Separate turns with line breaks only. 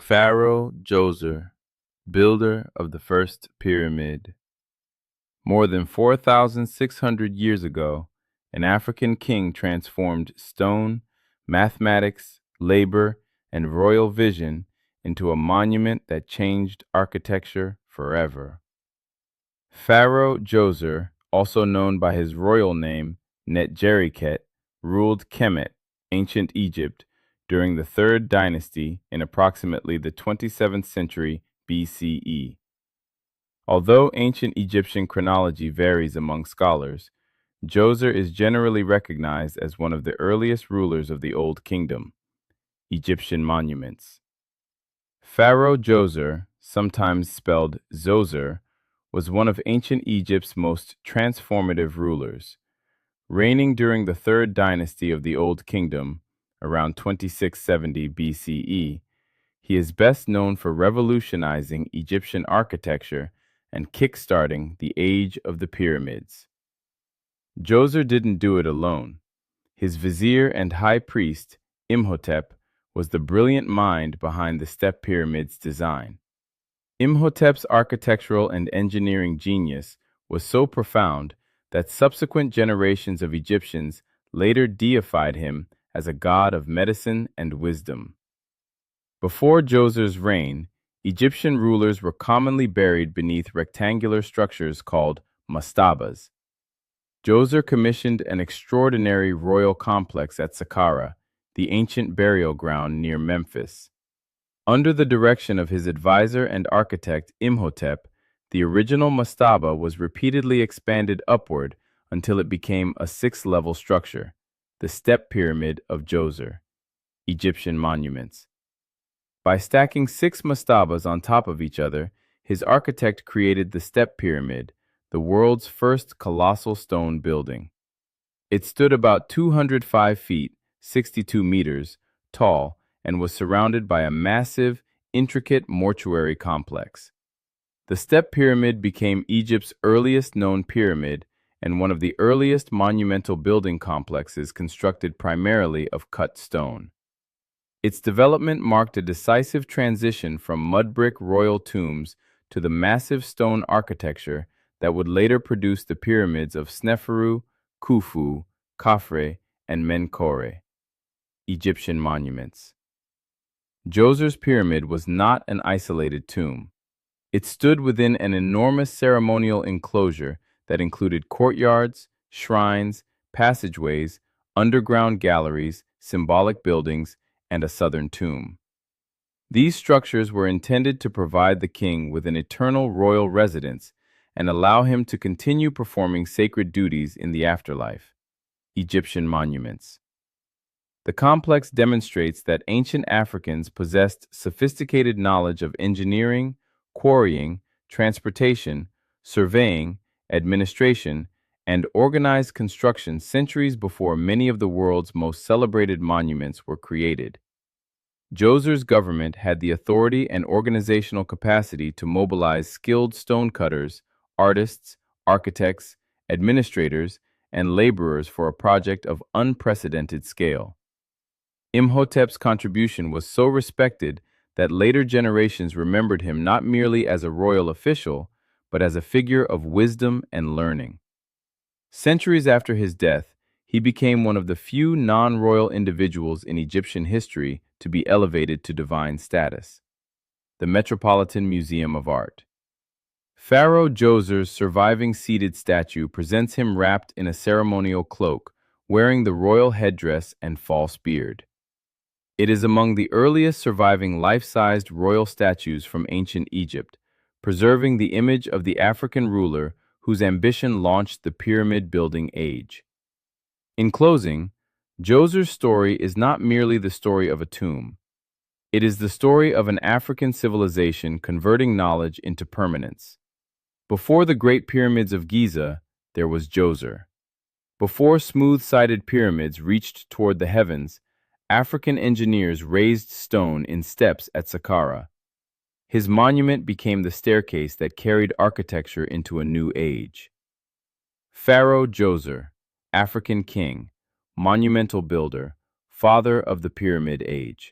Pharaoh Djoser, builder of the first pyramid. More than 4,600 years ago, an African king transformed stone, mathematics, labor, and royal vision into a monument that changed architecture forever. Pharaoh Djoser, also known by his royal name Netjerikhet, ruled Kemet, ancient Egypt, during the Third Dynasty in approximately the 27th century BCE. Although ancient Egyptian chronology varies among scholars, Djoser is generally recognized as one of the earliest rulers of the Old Kingdom. Egyptian monuments. Pharaoh Djoser, sometimes spelled Zoser, was one of ancient Egypt's most transformative rulers. Reigning during the Third Dynasty of the Old Kingdom, around 2670 BCE, he is best known for revolutionizing Egyptian architecture and kickstarting the Age of the Pyramids. Djoser didn't do it alone. His vizier and high priest, Imhotep, was the brilliant mind behind the step pyramid's design. Imhotep's architectural and engineering genius was so profound that subsequent generations of Egyptians later deified him as a god of medicine and wisdom. Before Djoser's reign, Egyptian rulers were commonly buried beneath rectangular structures called mastabas. Djoser commissioned an extraordinary royal complex at Saqqara, the ancient burial ground near Memphis. Under the direction of his advisor and architect Imhotep, the original mastaba was repeatedly expanded upward until it became a six-level structure, the Step Pyramid of Djoser. Egyptian monuments. By stacking six mastabas on top of each other, his architect created the Step Pyramid, the world's first colossal stone building. It stood about 205 feet, 62 meters, tall, and was surrounded by a massive, intricate mortuary complex. The Step Pyramid became Egypt's earliest known pyramid and one of the earliest monumental building complexes constructed primarily of cut stone. Its development marked a decisive transition from mud brick royal tombs to the massive stone architecture that would later produce the pyramids of Sneferu, Khufu, Khafre, and Menkaure. Egyptian monuments. Djoser's pyramid was not an isolated tomb. It stood within an enormous ceremonial enclosure that included courtyards, shrines, passageways, underground galleries, symbolic buildings, and a southern tomb. These structures were intended to provide the king with an eternal royal residence and allow him to continue performing sacred duties in the afterlife. Egyptian monuments. The complex demonstrates that ancient Africans possessed sophisticated knowledge of engineering, quarrying, transportation, surveying, administration, and organized construction centuries before many of the world's most celebrated monuments were created. Djoser's government had the authority and organizational capacity to mobilize skilled stonecutters, artists, architects, administrators, and laborers for a project of unprecedented scale. Imhotep's contribution was so respected that later generations remembered him not merely as a royal official, but as a figure of wisdom and learning. Centuries after his death, he became one of the few non-royal individuals in Egyptian history to be elevated to divine status. The Metropolitan Museum of Art. Pharaoh Djoser's surviving seated statue presents him wrapped in a ceremonial cloak, wearing the royal headdress and false beard. It is among the earliest surviving life-sized royal statues from ancient Egypt, preserving the image of the African ruler whose ambition launched the pyramid-building age. In closing, Djoser's story is not merely the story of a tomb. It is the story of an African civilization converting knowledge into permanence. Before the Great Pyramids of Giza, there was Djoser. Before smooth-sided pyramids reached toward the heavens, African engineers raised stone in steps at Saqqara. His monument became the staircase that carried architecture into a new age. Pharaoh Djoser, African king, monumental builder, father of the Pyramid Age.